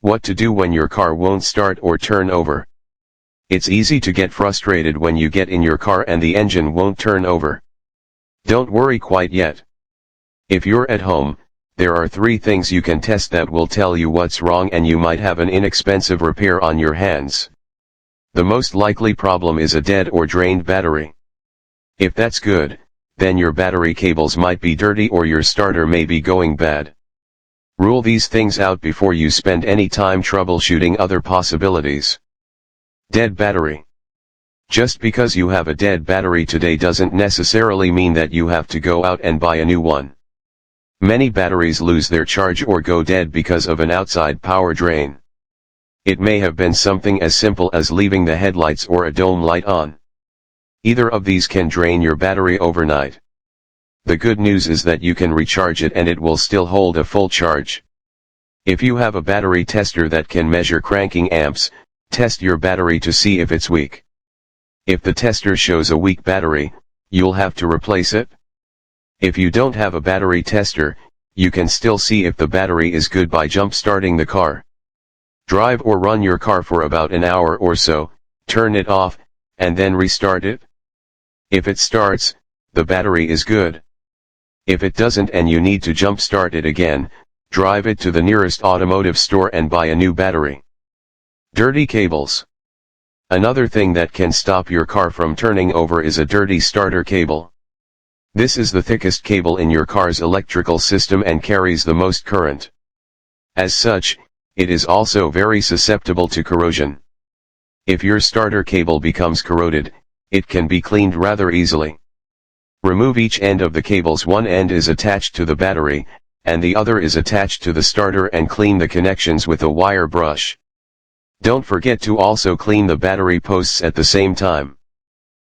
What to do when your car won't start or turn over. It's easy to get frustrated when you get in your car and the engine won't turn over. Don't worry quite yet. If you're at home, there are 3 things you can test that will tell you what's wrong, and you might have an inexpensive repair on your hands. The most likely problem is a dead or drained battery. If that's good, then your battery cables might be dirty or your starter may be going bad. Rule these things out before you spend any time troubleshooting other possibilities. Dead battery. Just because you have a dead battery today doesn't necessarily mean that you have to go out and buy a new one. Many batteries lose their charge or go dead because of an outside power drain. It may have been something as simple as leaving the headlights or a dome light on. Either of these can drain your battery overnight. The good news is that you can recharge it and it will still hold a full charge. If you have a battery tester that can measure cranking amps, test your battery to see if it's weak. If the tester shows a weak battery, you'll have to replace it. If you don't have a battery tester, you can still see if the battery is good by jump-starting the car. Drive or run your car for about an hour or so, turn it off, and then restart it. If it starts, the battery is good. If it doesn't and you need to jump-start it again, drive it to the nearest automotive store and buy a new battery. Dirty cables. Another thing that can stop your car from turning over is a dirty starter cable. This is the thickest cable in your car's electrical system and carries the most current. As such, it is also very susceptible to corrosion. If your starter cable becomes corroded, it can be cleaned rather easily. Remove each end of the cables. One end is attached to the battery, and the other is attached to the starter, and clean the connections with a wire brush. Don't forget to also clean the battery posts at the same time.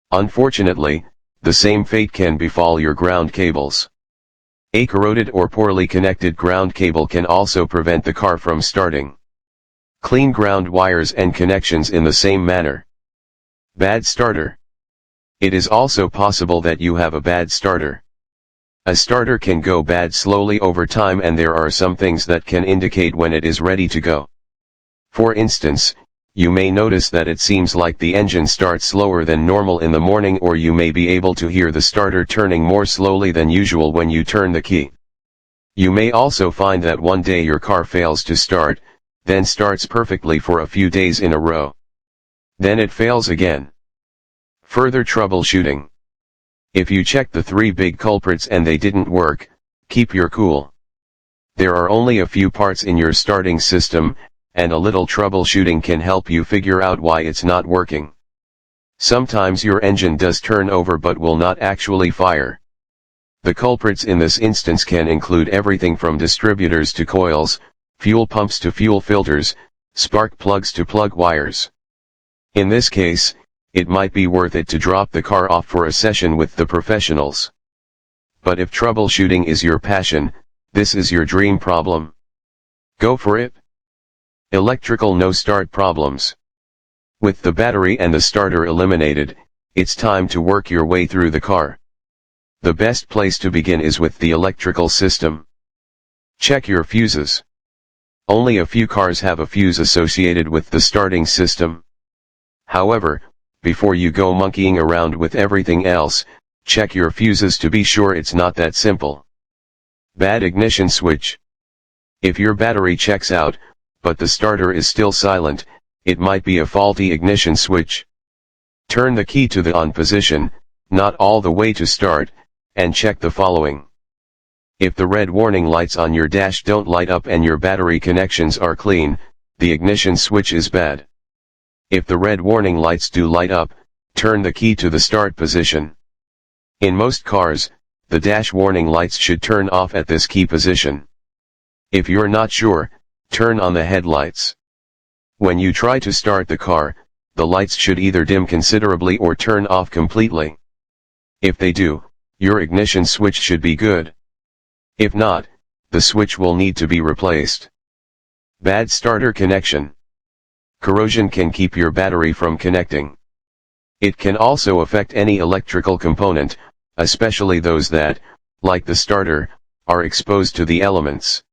Unfortunately, the same fate can befall your ground cables. A corroded or poorly connected ground cable can also prevent the car from starting. Clean ground wires and connections in the same manner. Bad starter. It is also possible that you have a bad starter. A starter can go bad slowly over time, and there are some things that can indicate when it is ready to go. For instance, you may notice that it seems like the engine starts slower than normal in the morning, or you may be able to hear the starter turning more slowly than usual when you turn the key. You may also find that one day your car fails to start, then starts perfectly for a few days in a row. Then it fails again. Further troubleshooting. If you check the 3 big culprits and they didn't work, keep your cool. There are only a few parts in your starting system, and a little troubleshooting can help you figure out why it's not working. Sometimes your engine does turn over but will not actually fire. The culprits in this instance can include everything from distributors to coils, fuel pumps to fuel filters, spark plugs to plug wires. In this case, it might be worth it to drop the car off for a session with the professionals. But if troubleshooting is your passion, this is your dream problem. Go for it. Electrical no-start problems. With the battery and the starter eliminated, it's time to work your way through the car. The best place to begin is with the electrical system. Check your fuses. Only a few cars have a fuse associated with the starting system. However, before you go monkeying around with everything else, check your fuses to be sure it's not that simple. Bad ignition switch. If your battery checks out, but the starter is still silent, it might be a faulty ignition switch. Turn the key to the on position, not all the way to start, and check the following. If the red warning lights on your dash don't light up and your battery connections are clean, the ignition switch is bad. If the red warning lights do light up, turn the key to the start position. In most cars, the dash warning lights should turn off at this key position. If you're not sure, turn on the headlights. When you try to start the car, the lights should either dim considerably or turn off completely. If they do, your ignition switch should be good. If not, the switch will need to be replaced. Bad starter connection. Corrosion can keep your battery from connecting. It can also affect any electrical component, especially those that, like the starter, are exposed to the elements.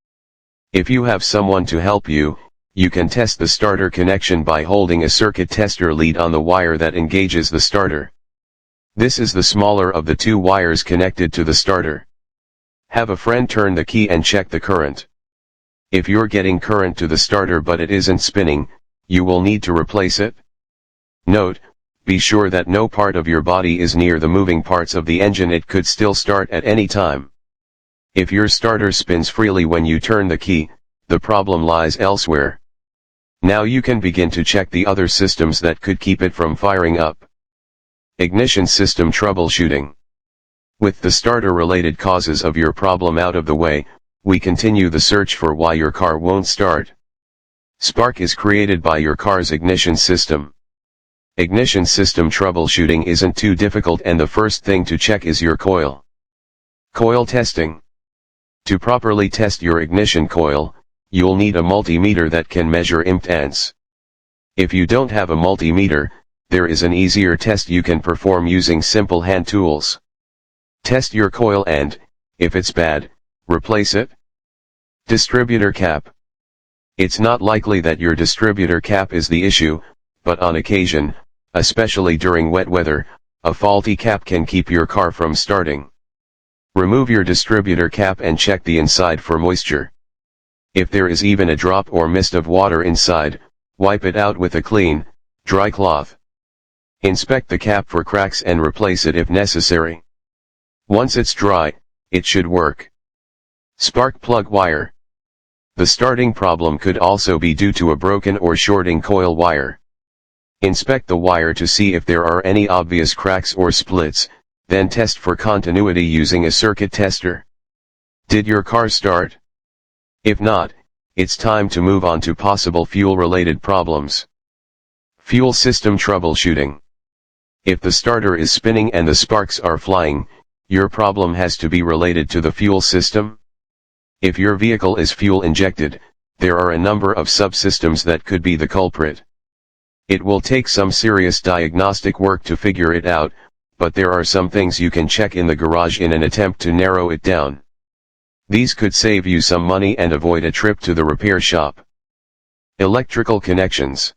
If you have someone to help you, You can test the starter connection by holding a circuit tester lead on the wire that engages the starter. This is the smaller of the two wires connected to the starter. Have a friend turn the key and check the current. If you're getting current to the starter but it isn't spinning, you will need to replace it. Note, be sure that no part of your body is near the moving parts of the engine. It could still start at any time. If your starter spins freely when you turn the key, the problem lies elsewhere. Now you can begin to check the other systems that could keep it from firing up. Ignition system troubleshooting. With the starter-related causes of your problem out of the way, we continue the search for why your car won't start. Spark is created by your car's ignition system. Ignition system troubleshooting isn't too difficult, and the first thing to check is your coil. Coil testing. To properly test your ignition coil, you'll need a multimeter that can measure impedance. If you don't have a multimeter, there is an easier test you can perform using simple hand tools. Test your coil and, if it's bad, replace it. Distributor cap. It's not likely that your distributor cap is the issue, but on occasion, especially during wet weather, a faulty cap can keep your car from starting. Remove your distributor cap and check the inside for moisture. If there is even a drop or mist of water inside, wipe it out with a clean, dry cloth. Inspect the cap for cracks and replace it if necessary. Once it's dry, it should work. Spark plug wire. The starting problem could also be due to a broken or shorting coil wire. Inspect the wire to see if there are any obvious cracks or splits, then test for continuity using a circuit tester. Did your car start? If not, it's time to move on to possible fuel-related problems. Fuel system troubleshooting. If the starter is spinning and the sparks are flying, your problem has to be related to the fuel system. If your vehicle is fuel injected, there are a number of subsystems that could be the culprit. It will take some serious diagnostic work to figure it out, but there are some things you can check in the garage in an attempt to narrow it down. These could save you some money and avoid a trip to the repair shop. Electrical connections.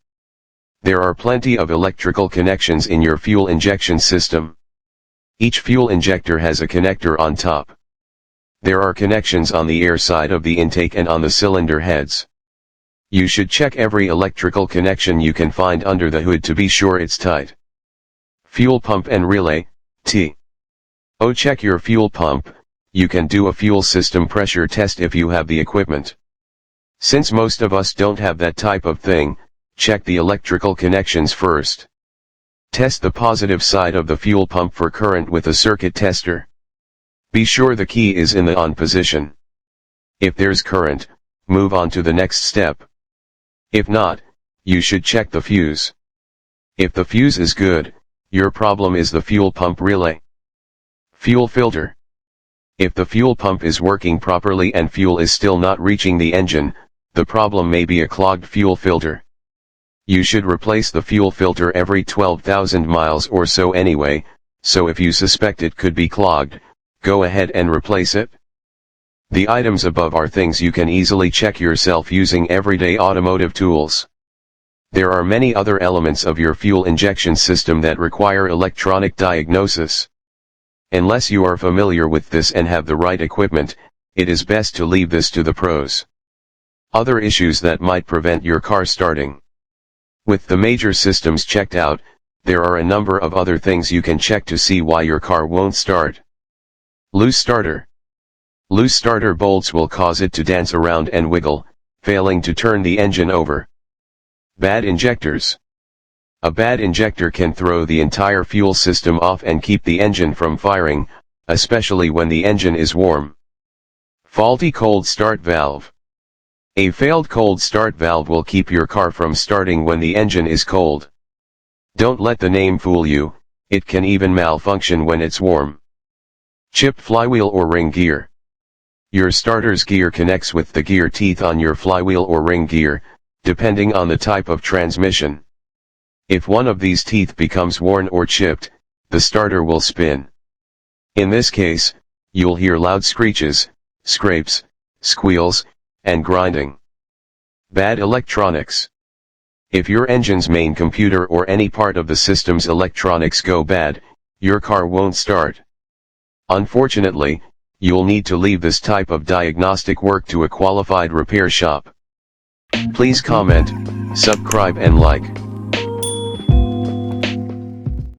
There are plenty of electrical connections in your fuel injection system. Each fuel injector has a connector on top. There are connections on the air side of the intake and on the cylinder heads. You should check every electrical connection you can find under the hood to be sure it's tight. Fuel pump and relay, TO. Check your fuel pump. You can do a fuel system pressure test if you have the equipment. Since most of us don't have that type of thing, check the electrical connections first. Test the positive side of the fuel pump for current with a circuit tester. Be sure the key is in the on position. If there's current, move on to the next step. If not, you should check the fuse. If the fuse is good, your problem is the fuel pump relay. Fuel filter. If the fuel pump is working properly and fuel is still not reaching the engine, the problem may be a clogged fuel filter. You should replace the fuel filter every 12,000 miles or so anyway, so if you suspect it could be clogged, go ahead and replace it. The items above are things you can easily check yourself using everyday automotive tools. There are many other elements of your fuel injection system that require electronic diagnosis. Unless you are familiar with this and have the right equipment, it is best to leave this to the pros. Other issues that might prevent your car starting. With the major systems checked out, there are a number of other things you can check to see why your car won't start. Loose starter. Loose starter bolts will cause it to dance around and wiggle, failing to turn the engine over. Bad injectors. A bad injector can throw the entire fuel system off and keep the engine from firing, especially when the engine is warm. Faulty cold start valve. A failed cold start valve will keep your car from starting when the engine is cold. Don't let the name fool you, it can even malfunction when it's warm. Chipped flywheel or ring gear. Your starter's gear connects with the gear teeth on your flywheel or ring gear, depending on the type of transmission. If one of these teeth becomes worn or chipped, the starter will spin. In this case, you'll hear loud screeches, scrapes, squeals, and grinding. Bad electronics. If your engine's main computer or any part of the system's electronics go bad, your car won't start. Unfortunately, you'll need to leave this type of diagnostic work to a qualified repair shop. Please comment, subscribe and like.